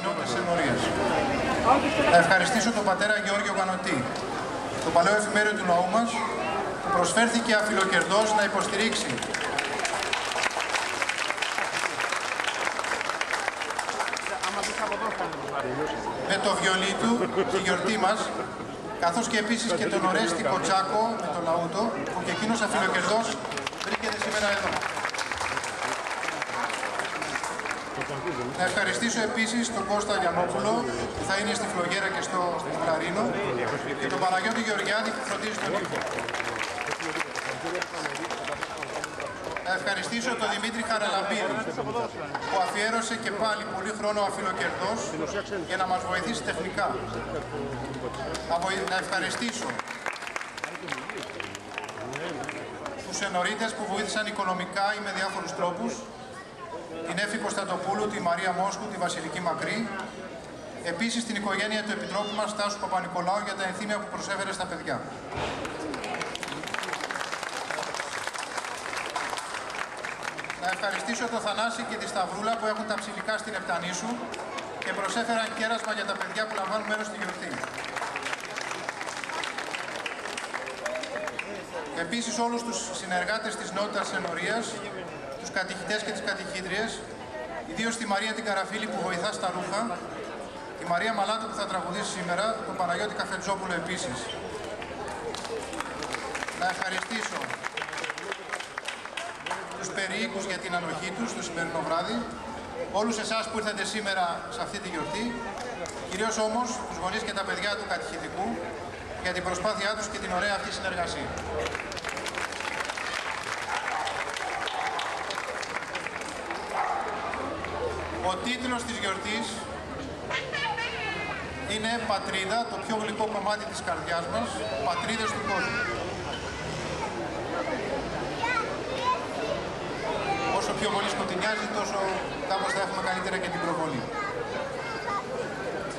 κοινότητας της Ενορίας. Να ευχαριστήσω τον πατέρα Γεώργιο Γανωτή, το παλαιό εφημέριο του λαού μας, που προσφέρθηκε αφιλοκερδώς να υποστηρίξει με το βιολί του τη γιορτή μας, καθώς και επίσης και τον Ορέστη Κοτσάκο με το λαούτο, που και εκείνος αφιλοκερδώς βρίσκεται σήμερα εδώ. Να ευχαριστήσω επίσης τον Κώστα Γιαννόπουλο, που θα είναι στη Φλογέρα και στο Κλαρίνο, και τον Παναγιώτη Γεωργιάδη που φροντίζει τον ήχο. Να ευχαριστήσω τον Δημήτρη Χαραλαμπίδη, που αφιέρωσε και πάλι πολύ χρόνο αφιλοκερδός για να μας βοηθήσει τεχνικά. Να ευχαριστήσω τους ενορίτες που βοήθησαν οικονομικά ή με διάφορους τρόπους, την Έφη Κωνσταντοπούλου, τη Μαρία Μόσκου, τη Βασιλική Μακρύ, επίσης την οικογένεια του Επιτρόπου μας, Τάσου Παπα-Νικολάου, για τα ενθύμια που προσέφερε στα παιδιά. Να ευχαριστήσω τον Θανάση και τη Σταυρούλα που έχουν τα ψηλικά στην Επτανήσου και προσέφεραν κέρασμα για τα παιδιά που λαμβάνουν μέρος στη γιορτή. Επίσης όλους τους συνεργάτες της Νότητας Ενορίας, τους κατηχητές και τις κατηχήτριες, ιδίως τη Μαρία την Καραφίλη που βοηθά στα ρούχα, τη Μαρία Μαλάτου που θα τραγουδήσει σήμερα, τον Παναγιώτη Καφετζόπουλο επίσης. Να ευχαριστήσω τους περιοίκους για την ανοχή τους το σημερινό βράδυ, όλους εσάς που ήρθατε σήμερα σε αυτή τη γιορτή, κυρίως όμως τους γονείς και τα παιδιά του κατηχητικού για την προσπάθειά τους και την ωραία αυτή συνεργασία. Ο τίτλος της γιορτής είναι «Πατρίδα, το πιο γλυκό κομμάτι της καρδιάς μας, πατρίδες του κόσμου». Όσο πιο πολύ σκοτεινιάζει, τόσο κάπως θα έχουμε καλύτερα και την προβολή.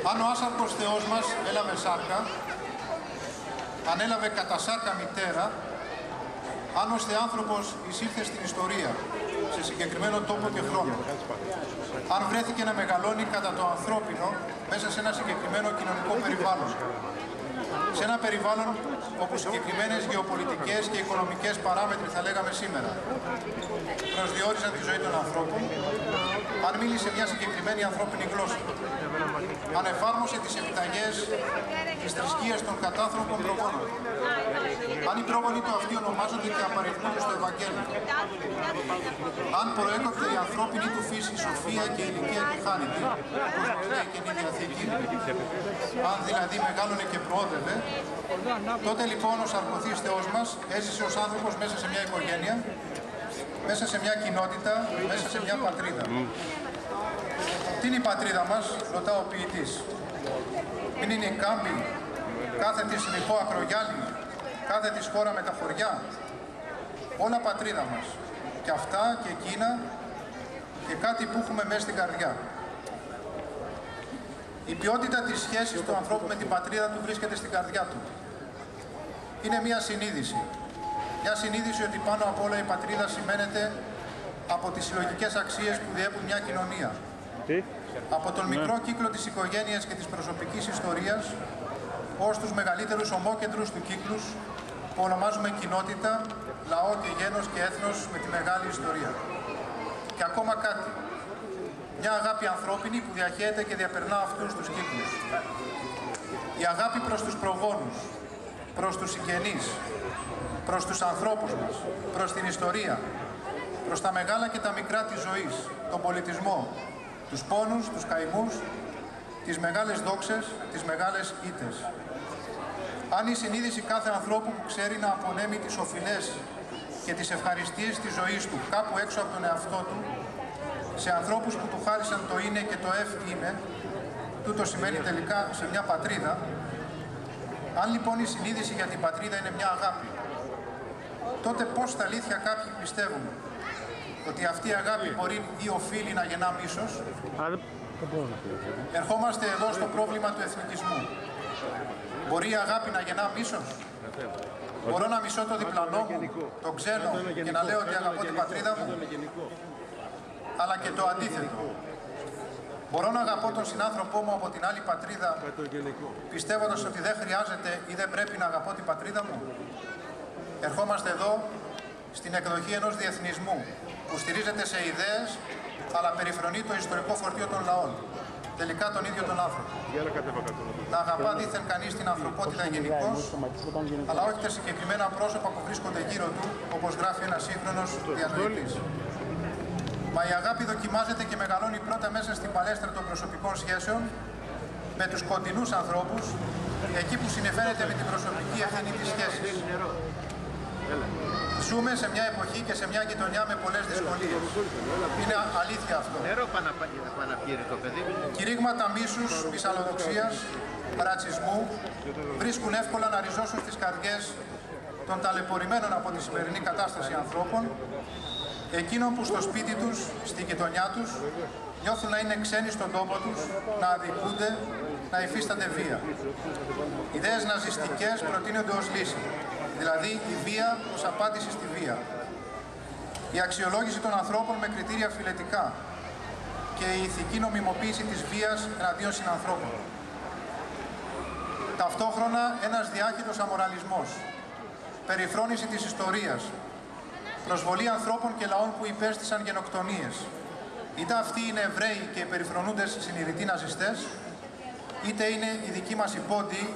Αν ο άσαρκος Θεός μας έλαβε σάρκα, ανέλαβε κατά σάρκα μητέρα, αν ως Θεάνθρωπος εισήλθε στην ιστορία, σε συγκεκριμένο τόπο και χρόνο, αν βρέθηκε να μεγαλώνει κατά το ανθρώπινο μέσα σε ένα συγκεκριμένο κοινωνικό περιβάλλον, σε ένα περιβάλλον όπου συγκεκριμένες γεωπολιτικές και οικονομικές παράμετροι, θα λέγαμε σήμερα, προσδιορίζαν τη ζωή των ανθρώπων, αν μίλησε μια συγκεκριμένη ανθρώπινη γλώσσα, αν εφάρμοσε τις επιταγές της θρησκείας των κατάνθρωπων προγόνων, αν οι πρόγονοι του αυτοί ονομάζονται και απαριθμούνται στο Ευαγγέλιο, αν προέκοπτε η ανθρώπινη του φύση, σοφία και ηλικία και χάρητη, όπως μας λέει η Καινή Διαθήκη, αν δηλαδή μεγάλωνε και προόδευε, τότε λοιπόν ο σαρκωθής Θεός μας έζησε ως άνθρωπος μέσα σε μια οικογένεια, μέσα σε μια κοινότητα, μέσα σε μια πατρίδα. Τι είναι η πατρίδα μας, ρωτά ο ποιητής. Μην είναι η κάμπη, κάθε της λιχό ακρογιάλι, κάθε της χώρα με τα χωριά. Όλα πατρίδα μας. Και αυτά και εκείνα και κάτι που έχουμε μέσα στην καρδιά. Η ποιότητα της σχέσης του ανθρώπου με την πατρίδα του βρίσκεται στην καρδιά του. Είναι μια συνείδηση. Μια συνείδηση ότι πάνω απ' όλα η πατρίδα σημαίνεται από τις συλλογικές αξίες που διέπουν μια κοινωνία. Από τον μικρό κύκλο της οικογένειας και της προσωπικής ιστορίας, ως τους μεγαλύτερους ομόκεντρους του κύκλους που ονομάζουμε κοινότητα, λαό και γένος και έθνος με τη μεγάλη ιστορία. Και ακόμα κάτι. Μια αγάπη ανθρώπινη που διαχέεται και διαπερνά αυτούς τους κύκλους. Η αγάπη προς τους προγόνους, προς τους συγγενείς, προς τους ανθρώπους μας, προς την ιστορία, προς τα μεγάλα και τα μικρά της ζωής, τον πολιτισμό, τους πόνους, τους καημούς, τις μεγάλες δόξες, τις μεγάλες ήττες. Αν η συνείδηση κάθε ανθρώπου που ξέρει να απονέμει τις οφειλές και τις ευχαριστίες της ζωής του κάπου έξω από τον εαυτό του, σε ανθρώπους που του χάρισαν το είναι και το είμαι, τούτο σημαίνει τελικά σε μια πατρίδα. Αν λοιπόν η συνείδηση για την πατρίδα είναι μια αγάπη, τότε πώς στα αλήθεια κάποιοι πιστεύουν ότι αυτή η αγάπη μπορεί ή οφείλει να γεννά μίσος? Ερχόμαστε εδώ στο πρόβλημα του εθνικισμού. Μπορεί η αγάπη να γεννά μίσος? Μπορώ να μισώ το διπλανό μου, τον ξένο, και να λέω ότι αγαπώ την πατρίδα μου? Αλλά και το αντίθετο. Μπορώ να αγαπώ τον συνάνθρωπό μου από την άλλη πατρίδα, πιστεύοντας ότι δεν χρειάζεται ή δεν πρέπει να αγαπώ την πατρίδα μου. Ερχόμαστε εδώ στην εκδοχή ενός διεθνισμού που στηρίζεται σε ιδέες, αλλά περιφρονεί το ιστορικό φορτίο των λαών, τελικά τον ίδιο τον άνθρωπο. Να αγαπά δήθεν κανείς την ανθρωπότητα γενικώς, αλλά όχι τα συγκεκριμένα πρόσωπα που βρίσκονται γύρω του, όπως γράφει ένας σύγχρονος διανοητής. Μα η αγάπη δοκιμάζεται και μεγαλώνει πρώτα μέσα στην παλέστρα των προσωπικών σχέσεων, με τους κοντινούς ανθρώπους, εκεί που συνεφέρεται με την προσωπική ευθύνη της σχέσης. Ζούμε σε μια εποχή και σε μια γειτονιά με πολλές δυσκολίες. Είναι αλήθεια αυτό. Κηρύγματα μίσους, μυσαλλοδοξίας, ρατσισμού βρίσκουν εύκολα να ριζώσουν στις καρδιές των ταλαιπωρημένων από τη σημερινή κατάσταση ανθρώπων, εκείνων που στο σπίτι τους, στη γειτονιά τους, νιώθουν να είναι ξένοι στον τόπο τους, να αδικούνται, να υφίστανται βία. Ιδέες ναζιστικές προτείνονται ως λύση, δηλαδή η βία ως απάντηση στη βία. Η αξιολόγηση των ανθρώπων με κριτήρια φιλετικά και η ηθική νομιμοποίηση της βίας εναντίον συνανθρώπων. Ταυτόχρονα ένας διάχυτος αμοραλισμός, περιφρόνηση της ιστορίας, προσβολή ανθρώπων και λαών που υπέστησαν γενοκτονίες. Είτε αυτοί είναι Εβραίοι και οι περιφρονούντες συνειδητοί ναζιστές, είτε είναι οι δικοί μας υπόντιοι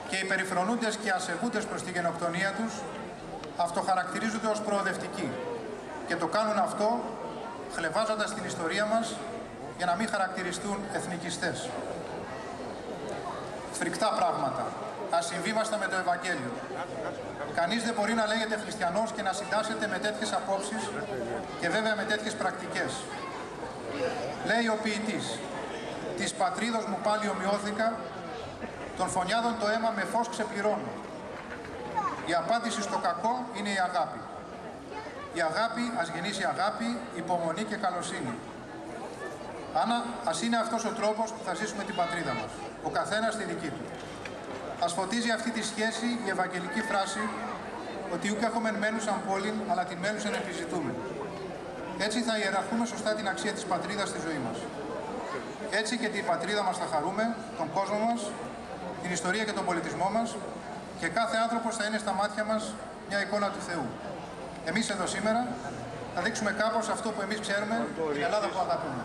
και οι περιφρονούντες και ασεβούντες προς τη γενοκτονία τους, αυτοχαρακτηρίζονται ως προοδευτικοί και το κάνουν αυτό χλευάζοντας την ιστορία μας για να μην χαρακτηριστούν εθνικιστές. Φρικτά πράγματα, ασυμβίβαστα με το Ευαγγέλιο. Κανείς δεν μπορεί να λέγεται χριστιανός και να συντάσσεται με τέτοιες απόψεις και βέβαια με τέτοιες πρακτικές. Λέει ο ποιητής, «Της πατρίδος μου πάλι ομοιώθηκα, των φωνιάδων το αίμα με φως ξεπληρώνω». Η απάντηση στο κακό είναι η αγάπη. Η αγάπη ας γεννήσει αγάπη, υπομονή και καλοσύνη. Ας είναι αυτός ο τρόπος που θα ζήσουμε την πατρίδα μας, ο καθένας στη δική του. Ας φωτίζει αυτή τη σχέση η ευαγγελική φράση ότι «Ούκ έχομεν μένουσαν πόλην, αλλά την μένουσαν επιζητούμε». Έτσι θα ιεραρχούμε σωστά την αξία της πατρίδας στη ζωή μας. Έτσι και την πατρίδα μας θα χαρούμε, τον κόσμο μας, την ιστορία και τον πολιτισμό μας και κάθε άνθρωπος θα είναι στα μάτια μας μια εικόνα του Θεού. Εμείς εδώ σήμερα θα δείξουμε κάπως αυτό που εμείς ξέρουμε, την Ελλάδα που αγαπούμε.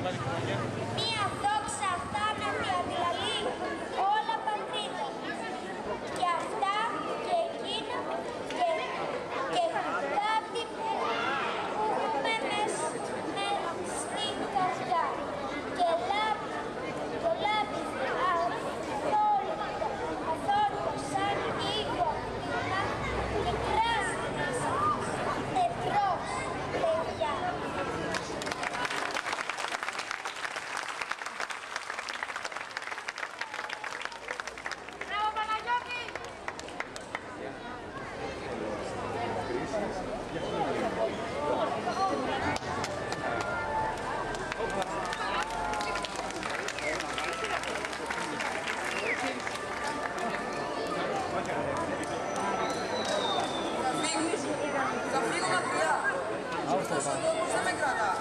Μία δόξα θάνατη αντιλαλή όλα πατρίδα. Και αυτά και εκείνα και κάτι που έχουμε μες στην καρδιά. Και το λάμπει αθόρυτο σαν ήγο και κράστης τετρός παιδιά. Θα φύγω μακριά. Αυτός ο λόγος δεν με κρατά.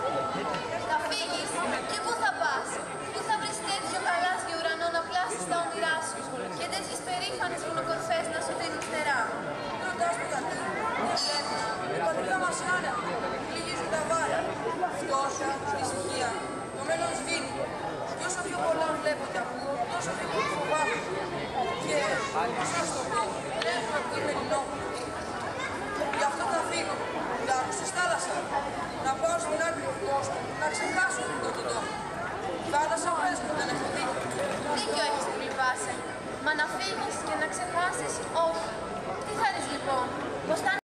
Θα φύγεις και πού θα πας? Πού θα βρεις τέτοιο γαλάζιο ουρανό να πλάσεις τα όνειρά σου και τέτοιες περήφανες μονοκορφές να σου δίνουν φτερά? Ρωτάς το γιατί. Δεν λένε. Τα δικά μας άνεμα. Πληγίζουν τα βάρη. Φτώχεια, δυστυχία. Το μέλλον σβήνει. Και όσο πιο πολλά βλέπω και ακούω, τόσο πιο πολύ φοβάμαι. Και να σας το πω, τρέχουμε από την Ελληνόπουλο. Γι' αυτό θα φύγω, κάτω στη θάλασσα, να πάω στην άκρη του κόσμου, να ξεχάσω τον τόπο. Θάλασσα πες μου, δεν έχω δει. Δίκιο έχεις που λυπάσαι. Μα να φύγεις και να ξεχάσεις, όχι. Τι θα δεις λοιπόν? Πως θα